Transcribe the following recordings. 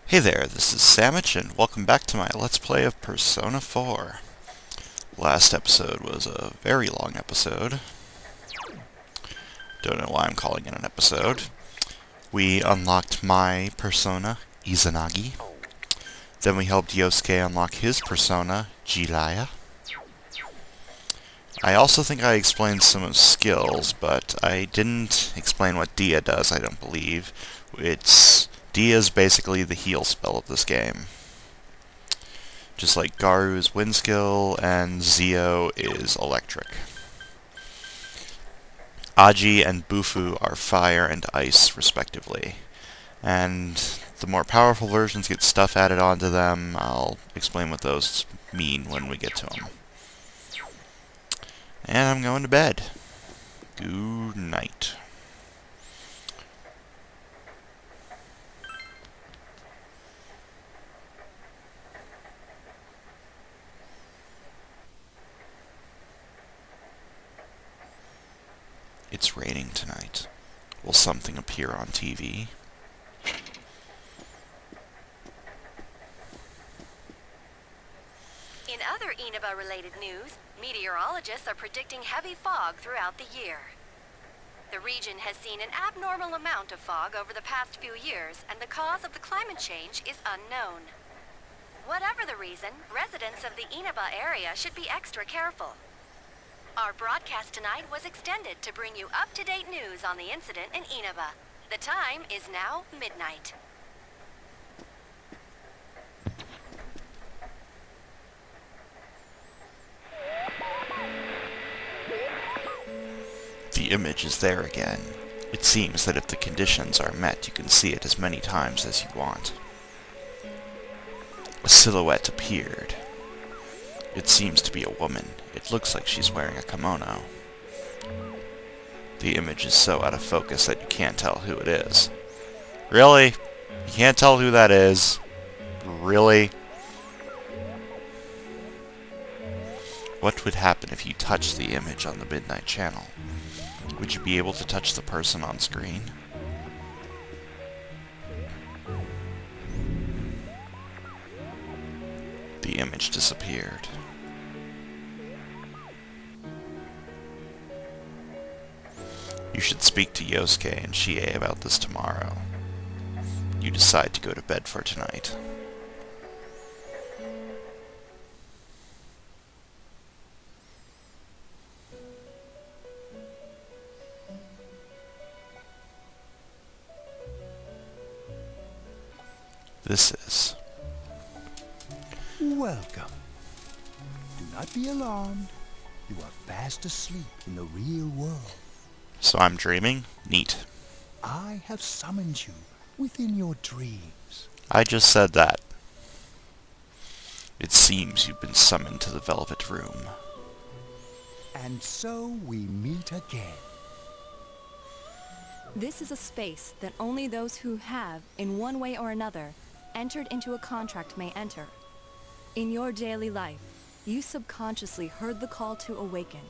Hey there, this is Samich, and welcome back to my Let's Play of Persona 4. Last episode was a very long episode. Don't know why I'm calling it an episode. We unlocked my persona, Izanagi. Then we helped Yosuke unlock his persona, Jiraiya. I also think I explained some of skills, but I didn't explain what Dia does, I don't believe. Dia is basically the heal spell of this game. Just like Garu's wind skill and Zio is electric. Aji and Bufu are fire and ice, respectively. And the more powerful versions get stuff added onto them. I'll explain what those mean when we get to them. And I'm going to bed. Good night. It's raining tonight. Will something appear on TV? In other Inaba-related news, meteorologists are predicting heavy fog throughout the year. The region has seen an abnormal amount of fog over the past few years, and the cause of the climate change is unknown. Whatever the reason, residents of the Inaba area should be extra careful. Our broadcast tonight was extended to bring you up-to-date news on the incident in Inaba. The time is now midnight. The image is there again. It seems that if the conditions are met, you can see it as many times as you want. A silhouette appeared. It seems to be a woman. It looks like she's wearing a kimono. The image is so out of focus that you can't tell who it is. Really? You can't tell who that is? Really? What would happen if you touched the image on the Midnight Channel? Would you be able to touch the person on screen? The image disappeared. You should speak to Yosuke and Chie about this tomorrow. You decide to go to bed for tonight. This is... Welcome. Do not be alarmed. You are fast asleep in the real world. So I'm dreaming? Neat. I have summoned you within your dreams. I just said that. It seems you've been summoned to the Velvet Room. And so we meet again. This is a space that only those who have, in one way or another, entered into a contract may enter. In your daily life, you subconsciously heard the call to awaken,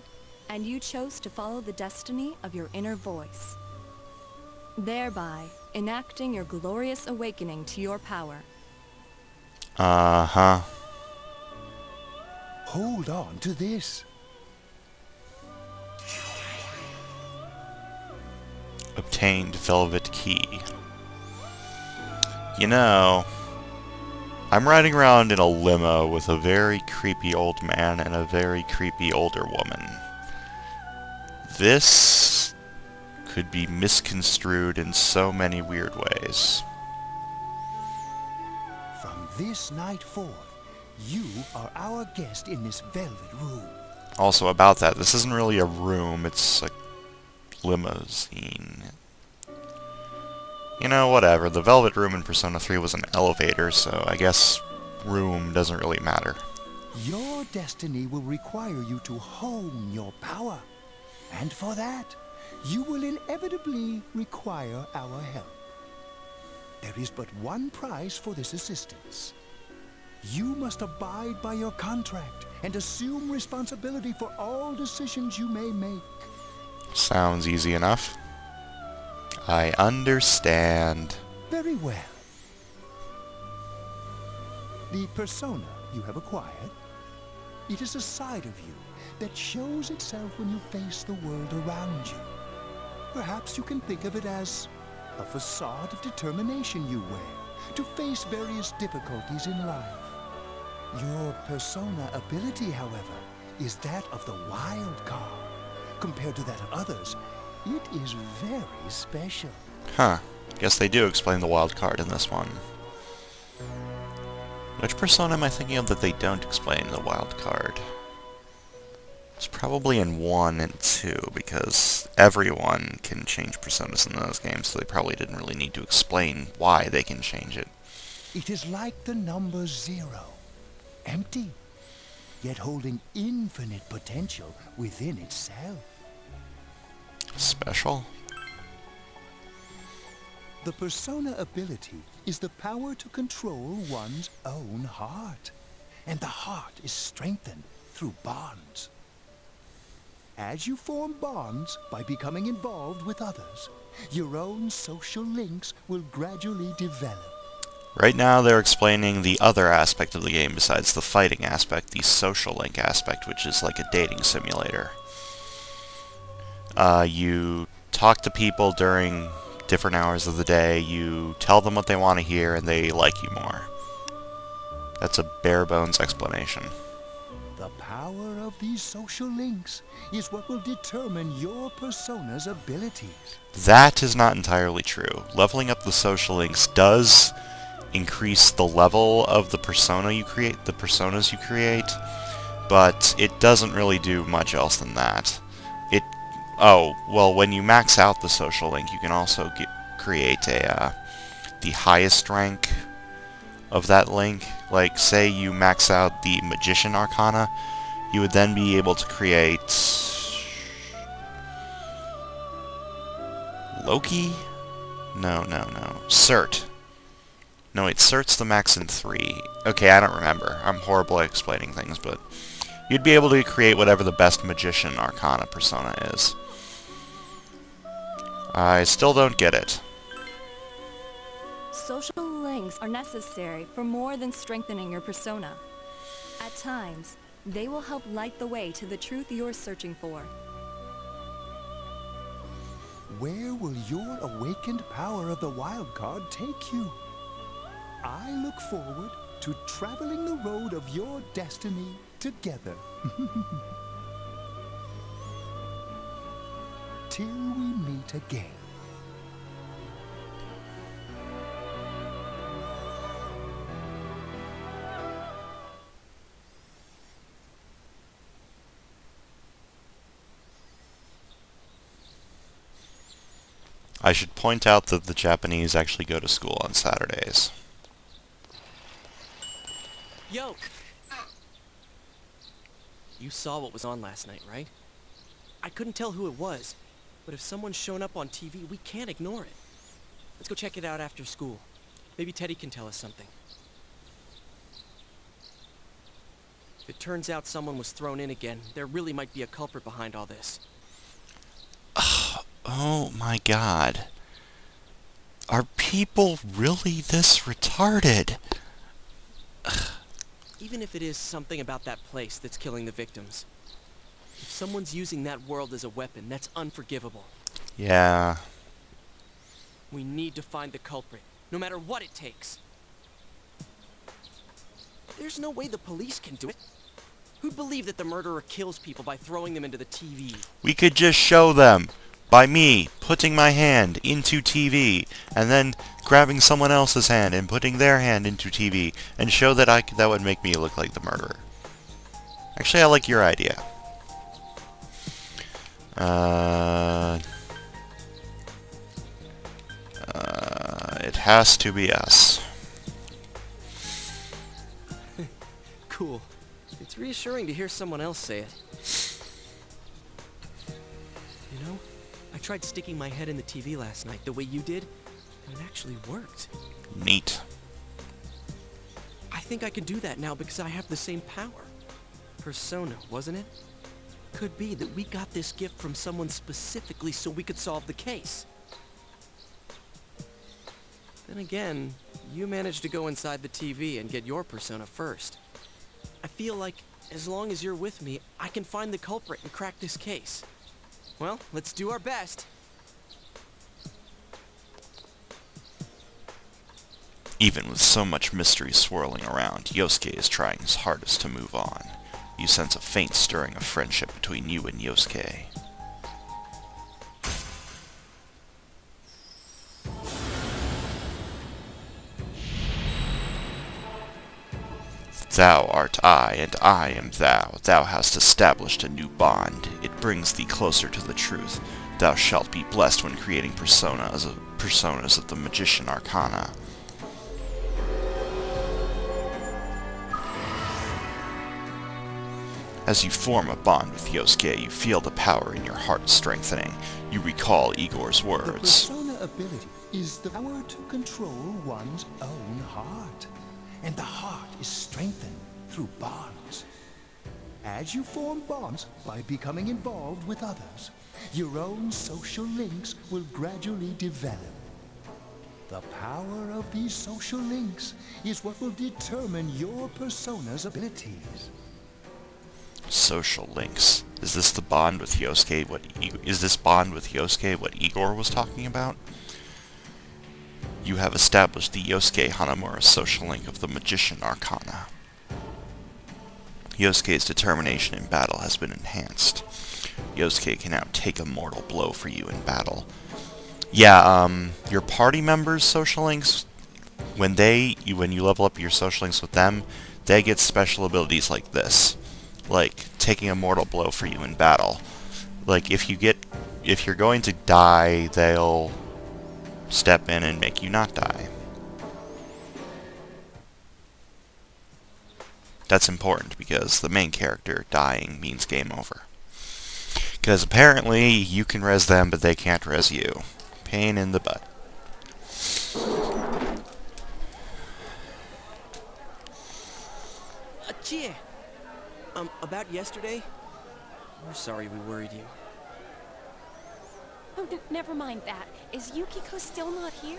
and you chose to follow the destiny of your inner voice, thereby enacting your glorious awakening to your power. Uh-huh. Hold on to this. Obtained Velvet Key. You know, I'm riding around in a limo with a very creepy old man and a very creepy older woman. This could be misconstrued in so many weird ways. From this night forth, you are our guest in this velvet room. Also about that, this isn't really a room, it's a limousine. You know, whatever. The Velvet Room in Persona 3 was an elevator, so I guess room doesn't really matter. Your destiny will require you to hone your power. And for that, you will inevitably require our help. There is but one price for this assistance. You must abide by your contract and assume responsibility for all decisions you may make. Sounds easy enough. I understand. Very well. The persona you have acquired, it is a side of you that shows itself when you face the world around you. Perhaps you can think of it as a facade of determination you wear to face various difficulties in life. Your persona ability, however, is that of the wild card. Compared to that of others, it is very special. Huh. Guess they do explain the wild card in this one. Which persona am I thinking of that they don't explain the wild card? It's probably in 1 and 2, because everyone can change personas in those games, so they probably didn't really need to explain why they can change it. It is like the number 0. Empty, yet holding infinite potential within itself. Special? The persona ability is the power to control one's own heart. And the heart is strengthened through bonds. As you form bonds by becoming involved with others, your own social links will gradually develop. Right now they're explaining the other aspect of the game besides the fighting aspect, the social link aspect, which is like a dating simulator. You talk to people during different hours of the day, you tell them what they want to hear, and they like you more. That's a bare bones explanation. The power of these social links is what will determine your persona's abilities. That is not entirely true. Leveling up the social links does increase the level of the persona you create, the personas you create, but it doesn't really do much else than that. Oh, well, when you max out the social link, you can also create the highest rank of that link. Like, say you max out the Magician Arcana, you would then be able to create Loki? No. Cert. No, wait, Cert's the max in 3. Okay, I don't remember. I'm horrible at explaining things, but you'd be able to create whatever the best Magician Arcana persona is. I still don't get it. Social links are necessary for more than strengthening your persona. At times, they will help light the way to the truth you're searching for. Where will your awakened power of the wild card take you? I look forward to traveling the road of your destiny together. Till we meet again. I should point out that the Japanese actually go to school on Saturdays. Yo! You saw what was on last night, right? I couldn't tell who it was, but if someone's shown up on TV, we can't ignore it. Let's go check it out after school. Maybe Teddy can tell us something. If it turns out someone was thrown in again, there really might be a culprit behind all this. Oh my god. Are people really this retarded? Even if it is something about that place that's killing the victims. If someone's using that world as a weapon, that's unforgivable. Yeah. We need to find the culprit, no matter what it takes. There's no way the police can do it. Who'd believe that the murderer kills people by throwing them into the TV? We could just show them. By me putting my hand into TV, and then grabbing someone else's hand and putting their hand into TV, and show that that would make me look like the murderer. Actually, I like your idea. It has to be us. Cool. It's reassuring to hear someone else say it. You know, I tried sticking my head in the TV last night the way you did, and it actually worked. Neat. I think I can do that now because I have the same power. Persona, wasn't it? Could be that we got this gift from someone specifically so we could solve the case. Then again, You managed to go inside the TV and get your persona first. I feel like as long as you're with me, I can find the culprit and crack this case. Well, let's do our best. Even with so much mystery swirling around, Yosuke is trying his hardest to move on. You sense a faint stirring of friendship between you and Yosuke. Thou art I, and I am thou. Thou hast established a new bond. It brings thee closer to the truth. Thou shalt be blessed when creating personas of the Magician Arcana. As you form a bond with Yosuke, you feel the power in your heart strengthening. You recall Igor's The words. persona ability is the power to control one's own heart. And the heart is strengthened through bonds. As you form bonds by becoming involved with others, your own social links will gradually develop. The power of these social links is what will determine your persona's abilities. Social links. Is this the bond with Yosuke? Is this bond with Yosuke what Igor was talking about? You have established the Yosuke Hanamura social link of the Magician Arcana. Yosuke's determination in battle has been enhanced. Yosuke can now take a mortal blow for you in battle. Yeah, your party members' social links, when you level up your social links with them, they get special abilities like this. Like, taking a mortal blow for you in battle. Like, if you're going to die, they'll step in and make you not die. That's important because the main character dying means game over. Because apparently you can res them, but they can't res you. Pain in the butt. Chie! About yesterday? We're sorry we worried you. Oh, never mind that. Is Yukiko still not here?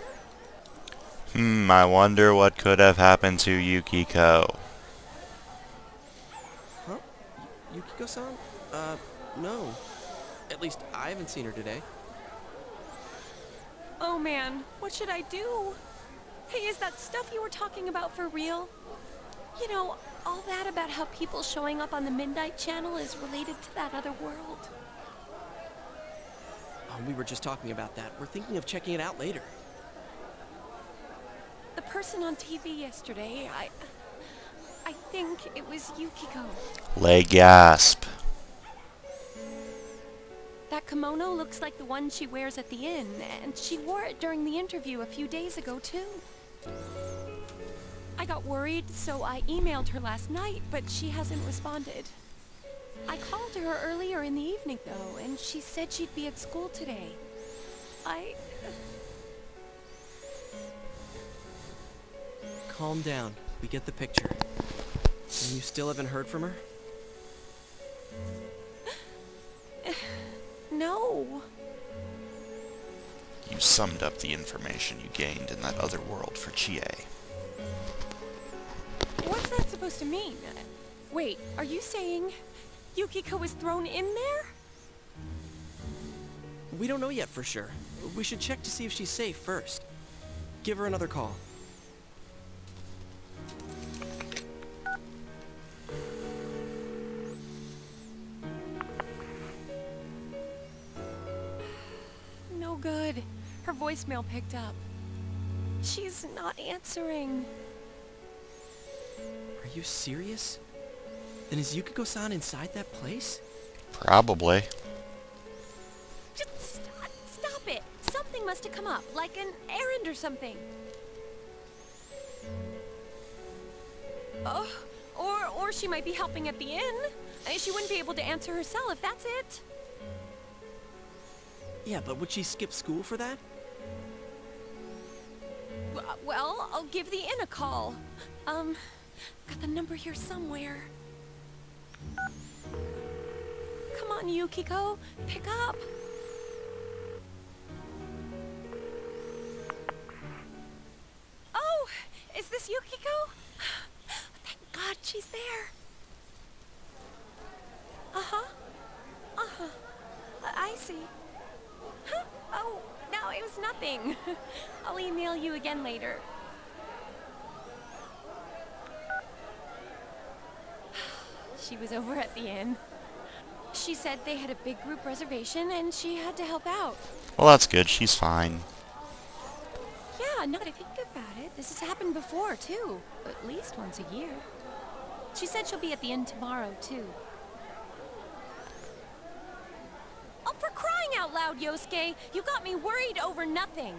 I wonder what could have happened to Yukiko. Huh? Yukiko-san? No. At least I haven't seen her today. Oh man, what should I do? Hey, is that stuff you were talking about for real? You know, all that about how people showing up on the Midnight Channel is related to that other world. Oh, we were just talking about that. We're thinking of checking it out later. The person on TV yesterday, I think it was Yukiko. Lay gasp. That kimono looks like the one she wears at the inn, and she wore it during the interview a few days ago, too. I got worried, so I emailed her last night, but she hasn't responded. I called her earlier in the evening, though, and she said she'd be at school today. Calm down. We get the picture. And you still haven't heard from her? No. You summed up the information you gained in that other world for Chie. What's that supposed to mean? Wait, are you saying Yukiko was thrown in there? We don't know yet for sure. We should check to see if she's safe first. Give her another call. No good. Her voicemail picked up. She's not answering. Are you serious? Then is Yukiko-san inside that place? Probably. Just stop it. Something must have come up, like an errand or something. Oh, or she might be helping at the inn. She wouldn't be able to answer herself if that's it. Yeah, but would she skip school for that? Well, I'll give the inn a call. Got the number here somewhere. Come on, Yukiko. Pick up. Oh, Is this Yukiko? Thank God she's there. Uh-huh. Uh-huh. I see. Huh? Oh, no, it was nothing. I'll email you again later. She was over at the inn. She said they had a big group reservation and she had to help out. Well, that's good. She's fine. Yeah, now that I think about it, this has happened before, too. At least once a year. She said she'll be at the inn tomorrow, too. Oh, for crying out loud, Yosuke! You got me worried over nothing.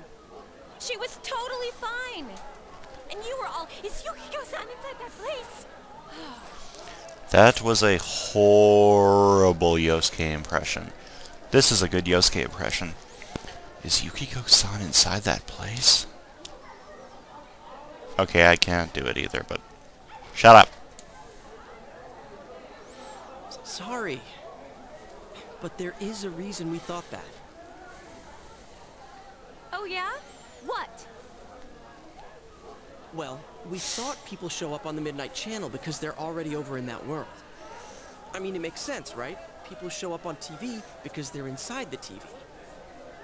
She was totally fine. And you were all, is Yukiko-san inside that place? That was a horrible Yosuke impression. This is a good Yosuke impression. Is Yukiko-san inside that place? Okay, I can't do it either, but... Shut up! Sorry. But there is a reason we thought that. Oh, yeah? What? Well, we thought people show up on the Midnight Channel because they're already over in that world. I mean, it makes sense, right? People show up on TV because they're inside the TV.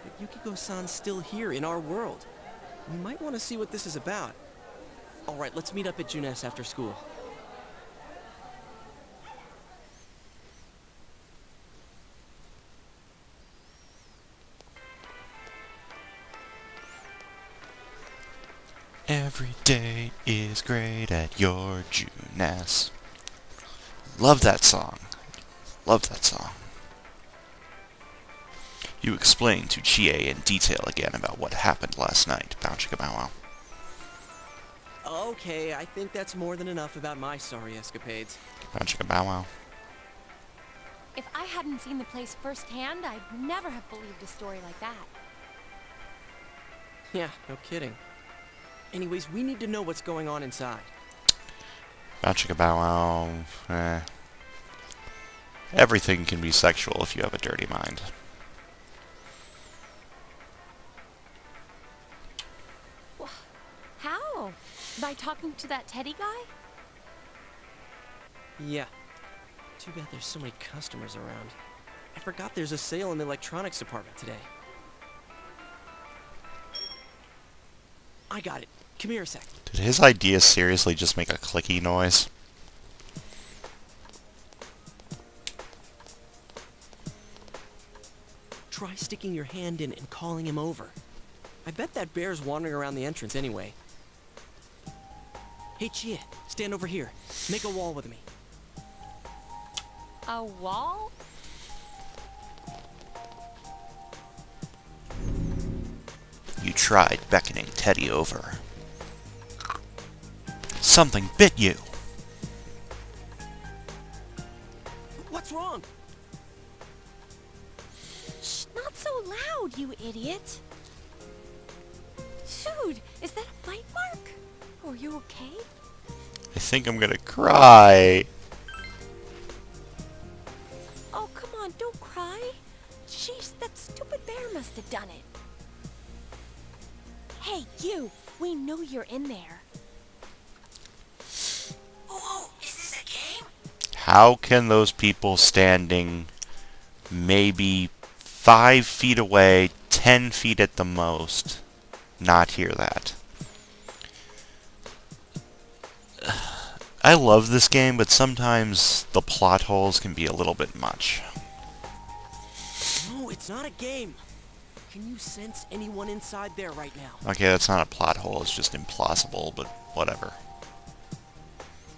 But Yukiko-san's still here in our world. We might want to see what this is about. Alright, let's meet up at Junes after school. Every day is great at your Junes. Love that song. Love that song. You explain to Chie in detail again about what happened last night, Bow Chicka Bow Wow. Okay, I think that's more than enough about my sorry escapades. Bow Chicka Bow Wow. If I hadn't seen the place firsthand, I'd never have believed a story like that. Yeah, no kidding. Anyways, we need to know what's going on inside. Bow Chicka Bow Wow. Everything can be sexual if you have a dirty mind. How? By talking to that Teddy guy? Yeah. Too bad there's so many customers around. I forgot there's a sale in the electronics department today. I got it. Come here a sec. Did his idea seriously just make a clicky noise? Try sticking your hand in and calling him over. I bet that bear's wandering around the entrance anyway. Hey, Chie, stand over here. Make a wall with me. A wall? You tried beckoning Teddy over. Something bit you. What's wrong? Shh, not so loud, you idiot. Dude, is that a bite mark? Are you okay? I think I'm gonna cry. Oh, come on, don't cry. Jeez, that stupid bear must have done it. Hey, you! We know you're in there. Oh, is this a game? How can those people standing maybe 5 feet away, 10 feet at the most, not hear that? I love this game, but sometimes the plot holes can be a little bit much. No, it's not a game. Can you sense anyone inside there right now? Okay, that's not a plot hole, it's just implausible, but whatever.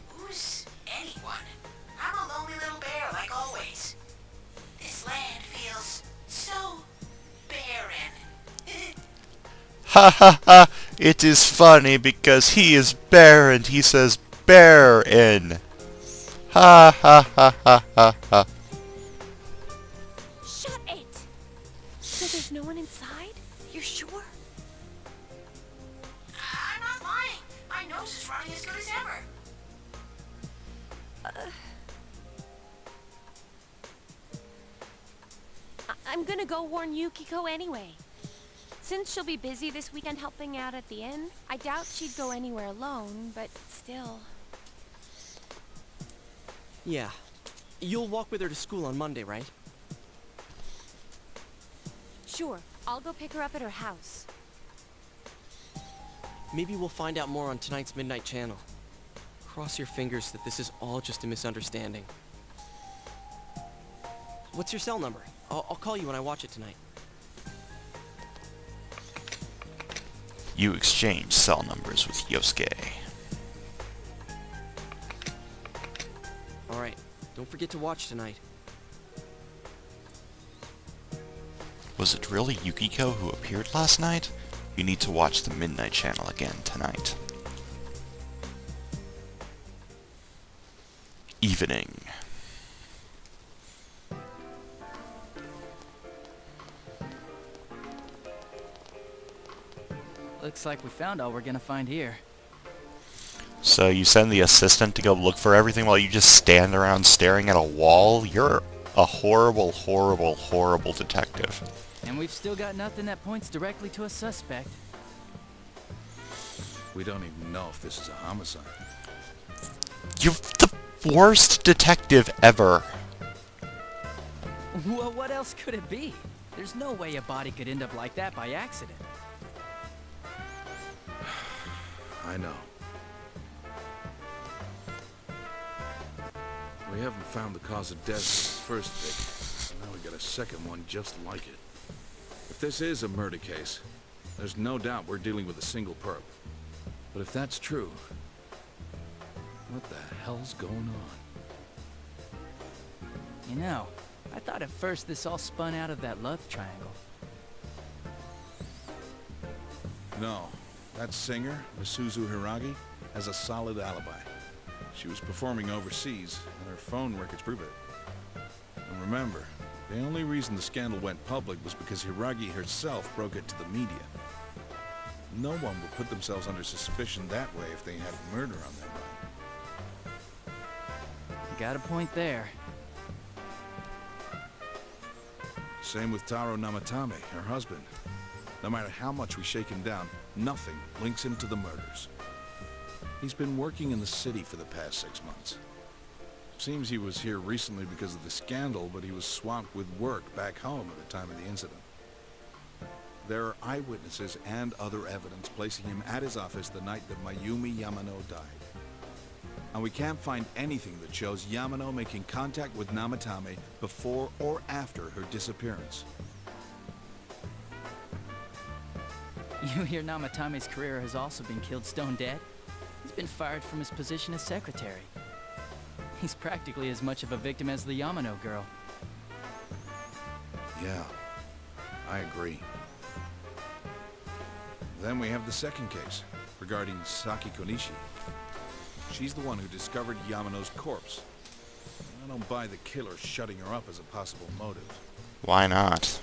Who's anyone? I'm a lonely little bear like always. This land feels so barren. Ha ha ha! It is funny because he is bear and he says bear in. Ha ha ha ha ha ha. Shut it! So there's no one inside? You're sure? I'm not lying. My nose is running as good as ever. I'm gonna go warn Yukiko anyway. Since she'll be busy this weekend helping out at the inn, I doubt she'd go anywhere alone, but still. Yeah. You'll walk with her to school on Monday, right? Sure, I'll go pick her up at her house. Maybe we'll find out more on tonight's Midnight Channel. Cross your fingers that this is all just a misunderstanding. What's your cell number? I'll call you when I watch it tonight. You exchange cell numbers with Yosuke. Alright, don't forget to watch tonight. Was it really Yukiko who appeared last night? You need to watch the Midnight Channel again tonight. Evening. Looks like we found all we're gonna find here. So you send the assistant to go look for everything while you just stand around staring at a wall? You're a horrible, horrible, horrible detective. And we've still got nothing that points directly to a suspect. We don't even know if this is a homicide. You're the worst detective ever. Well, what else could it be? There's no way a body could end up like that by accident. I know. We haven't found the cause of death for the first victim. Now we got a second one just like it. If this is a murder case, there's no doubt we're dealing with a single perp. But if that's true, what the hell's going on? You know, I thought at first this all spun out of that love triangle. No, that singer, Misuzu Hiragi, has a solid alibi. She was performing overseas, and her phone records prove it. And remember, the only reason the scandal went public was because Hiragi herself broke it to the media. No one would put themselves under suspicion that way if they had murder on their mind. You got a point there. Same with Taro Namatame, her husband. No matter how much we shake him down, nothing links him to the murders. He's been working in the city for the past 6 months. Seems he was here recently because of the scandal, but he was swamped with work back home at the time of the incident. There are eyewitnesses and other evidence placing him at his office the night that Mayumi Yamano died. And we can't find anything that shows Yamano making contact with Namatame before or after her disappearance. You hear Namatame's career has also been killed stone dead? He's been fired from his position as secretary. He's practically as much of a victim as the Yamano girl. Yeah, I agree. Then we have the second case, regarding Saki Konishi. She's the one who discovered Yamano's corpse. I don't buy the killer shutting her up as a possible motive. Why not?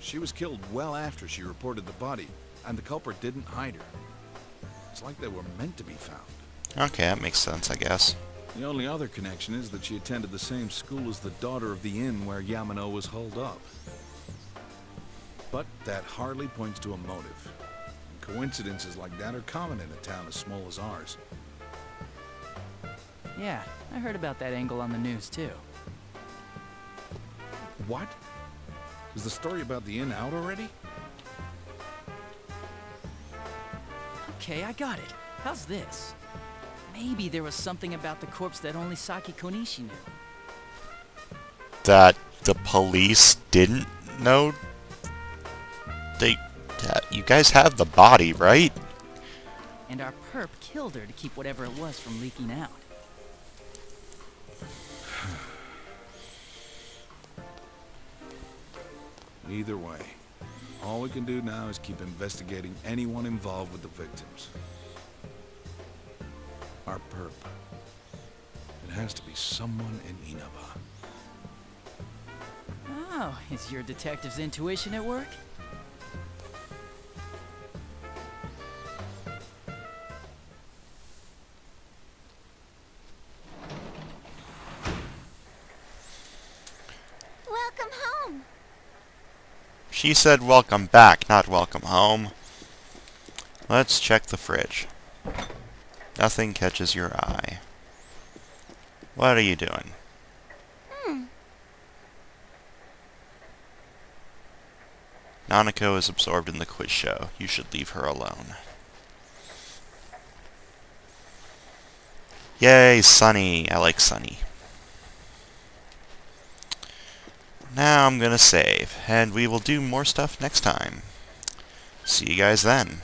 She was killed well after she reported the body, and the culprit didn't hide her. It's like they were meant to be found. Okay, that makes sense, I guess. The only other connection is that she attended the same school as the daughter of the inn where Yamano was holed up. But that hardly points to a motive. And coincidences like that are common in a town as small as ours. Yeah, I heard about that angle on the news too. What? Is the story about the inn out already? Okay, I got it. How's this? Maybe there was something about the corpse that only Saki Konishi knew. That the police didn't know? You guys have the body, right? And our perp killed her to keep whatever it was from leaking out. Either way, all we can do now is keep investigating anyone involved with the victims. Our perp. It has to be someone in Inaba. Oh, is your detective's intuition at work? She said welcome back, not welcome home. Let's check the fridge. Nothing catches your eye. What are you doing? Nanako is absorbed in the quiz show. You should leave her alone. Yay, Sunny. I like Sunny. Now I'm gonna save, and we will do more stuff next time. See you guys then.